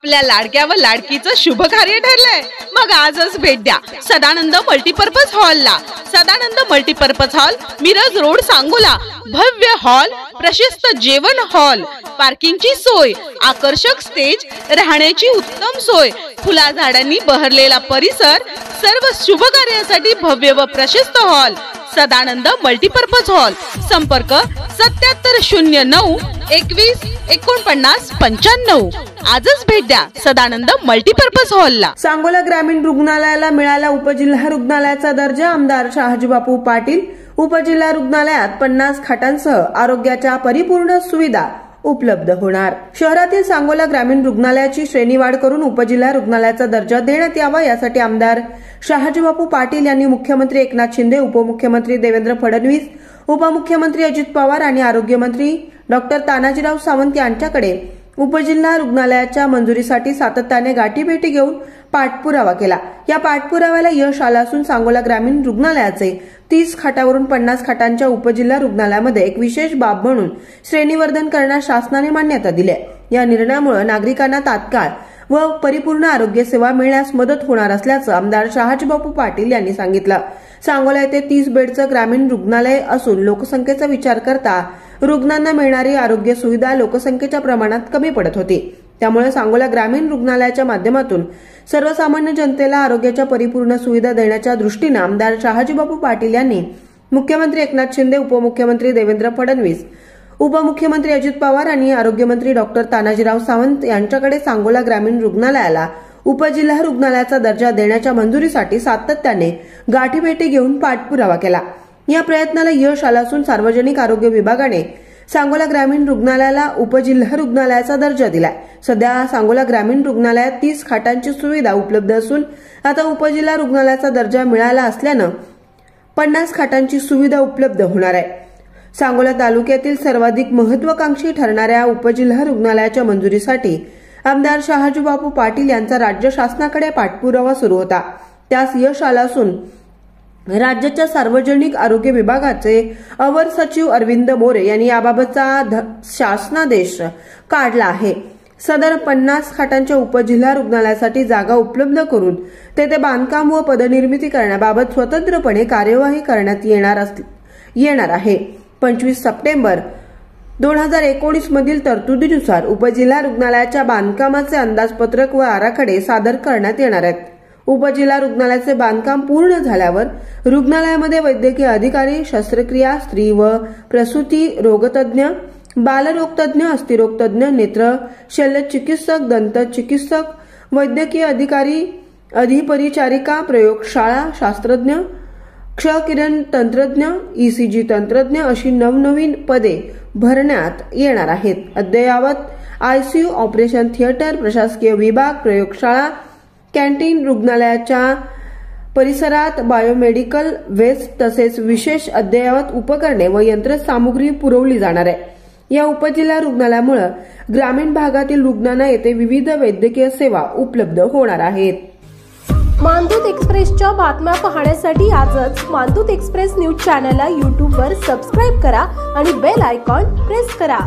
आपल्या लाडक्या व लाडकीचं शुभ कार्य ठरलंय, मग आजच भेट द्या सदानंद मल्टीपर्पज हॉलला। Sadanand multipurpose hall, Miraj road, Sangola. भव्य हॉल, प्रशस्त जेवण हॉल, पार्किंगची सोय, आकर्षक स्टेज, राहण्याची उत्तम सोय, फुला झाडांनी बहरलेला परिसर, सर्व शुभ कार्यासाठी भव्य व प्रशस्त हॉल। Sadanand multipurpose hall. संपर्क 7709 21 49 95। आजच भेट द्या सदानंद मल्टीपर्पज हॉलला। सांगोला ग्रामीण रुग्णालयाला मिळाला उपजिल्हा रुग्णालयाचा दर्जा। आमदार शहाजीबापू पाटील। उपजिल्हा रुग्णालयात 50 खाटांसह आरोग्याच्या परिपूर्ण सुविधा उपलब्ध होणार। शहरातील सांगोला ग्रामीण रुग्णालयाची श्रेणीवाढ करून उपजिल्हा रुग्णालयाचा दर्जा देण्यात यावा, यासाठी आमदार शहाजीबापू पाटील यांनी मुख्यमंत्री एकनाथ शिंदे, उपमुख्यमंत्री देवेंद्र फडणवीस, उपमुख्यमंत्री अजित पवार आणि आरोग्यमंत्री डॉक्टर तानाजीराव सावंत यांच्याकडे उपजिल्हा रुग्णालयाच्या मंजुरीसाठी सातत्याने गाठीभेटी घेऊन पाठपुरावा केला। या पाठपुराव्याला यश आलं असून सांगोला ग्रामीण रुग्णालयाचे 30 खाटावरून 50 खाटांच्या उपजिल्हा रुग्णालयामध्ये एक विशेष बाब म्हणून श्रेणीवर्धन करण्यास शासनाने मान्यता दिली आहे। या निर्णयामुळे नागरिकांना तात्काळ व परिपूर्ण आरोग्य सेवा मिळण्यास मदत होणार असल्याचं आमदार शहाजीबापू पाटील यांनी सांगितलं। सांगोला येथे 30 बेडचं ग्रामीण रुग्णालय असून लोकसंख्येचा विचार करता रुग्णांना मिळणारी आरोग्य सुविधा लोकसंख्येच्या प्रमाणात कमी पडत होती। त्यामुळे सांगोला ग्रामीण रुग्णालयाच्या माध्यमातून सर्वसामान्य जनतेला आरोग्याच्या परिपूर्ण सुविधा देण्याच्या दृष्टीने आमदार शहाजीबापू पाटील यांनी मुख्यमंत्री एकनाथ शिंदे, उपमुख्यमंत्री देवेंद्र फडणवीस, उपमुख्यमंत्री अजित पवार आणि आरोग्यमंत्री डॉक्टर तानाजीराव सावंत यांच्याकडे सांगोला ग्रामीण रुग्णालयाला उपजिल्हा रुग्णालयाचा दर्जा देण्याच्या मंजुरीसाठी सातत्याने गाठीभेटी घेऊन पाठपुरावा केला। या प्रयत्नाला यश आलं असून सार्वजनिक आरोग्य विभागाने सांगोला ग्रामीण रुग्णालयाला उपजिल्हा रुग्णालयाचा दर्जा दिलाय। सध्या सांगोला ग्रामीण रुग्णालयात 30 खाटांची सुविधा उपलब्ध असून आता उपजिल्हा रुग्णालयाचा दर्जा मिळाला असल्यानं 50 खाटांची सुविधा उपलब्ध होणार आहे। सांगोला तालुक्यातील सर्वाधिक महत्वाकांक्षी ठरणाऱ्या उपजिल्हा रुग्णालयाच्या मंजुरीसाठी आमदार शहाजीबापू पाटील यांचा राज्य शासनाकडे पाठपुरावा सुरू होता। त्यास यश आलं असून राज्याच्या सार्वजनिक आरोग्य विभागाचे अवर सचिव अरविंद मोरे यांनी याबाबतचा शासनादेश काढला आहे। सदर 50 खाटांच्या उपजिल्हा रुग्णालयासाठी जागा उपलब्ध करून तेथे बांधकाम व पदनिर्मिती करण्याबाबत स्वतंत्रपणे कार्यवाही करण्यात येणार आहे। 25 सप्टेंबर 2019 मधील तरतुदीनुसार उपजिल्हा रुग्णालयाच्या बांधकामाचे अंदाजपत्रक व आराखडे सादर करण्यात येणार आहेत। उपजिल्हा रुग्णालयाचे बांधकाम पूर्ण झाल्यावर रुग्णालयामध्ये वैद्यकीय अधिकारी, शस्त्रक्रिया, स्त्री व प्रसूती रोगतज्ञ, बालरोगतज्ञ, अस्थिरोगतज्ञ, नेत्र शल्यचिकित्सक, दंत चिकित्सक, वैद्यकीय अधिकारी, अधिपरिचारिका, प्रयोगशाळा शास्त्रज्ञ, क्षकिरण तंत्रज्ञ, ईसीजी तंत्रज्ञ अशी नवनवीन पदे भरण्यात येणार आहेत। अद्ययावत आयसीयू, ऑपरेशन थिएटर, प्रशासकीय विभाग, प्रयोगशाळा, कॅन्टीन, रुग्णालयाच्या परिसरात बायोमेडिकल वेस्ट तसेच विशेष अद्ययावत उपकरणे व यंत्रसामुग्री पुरवली जाणार आहे। या उपजिल्हा रुग्णालयामुळे ग्रामीण भागातील रुग्णांना येथे विविध वैद्यकीय सेवा उपलब्ध होणार आहेत। मानदूत एक्सप्रेसच्या बातम्या पाहण्यासाठी आजच मानदूत एक्सप्रेस न्यूज चॅनलला YouTube वर सबस्क्राइब करा आणि बेल आयकॉन प्रेस करा।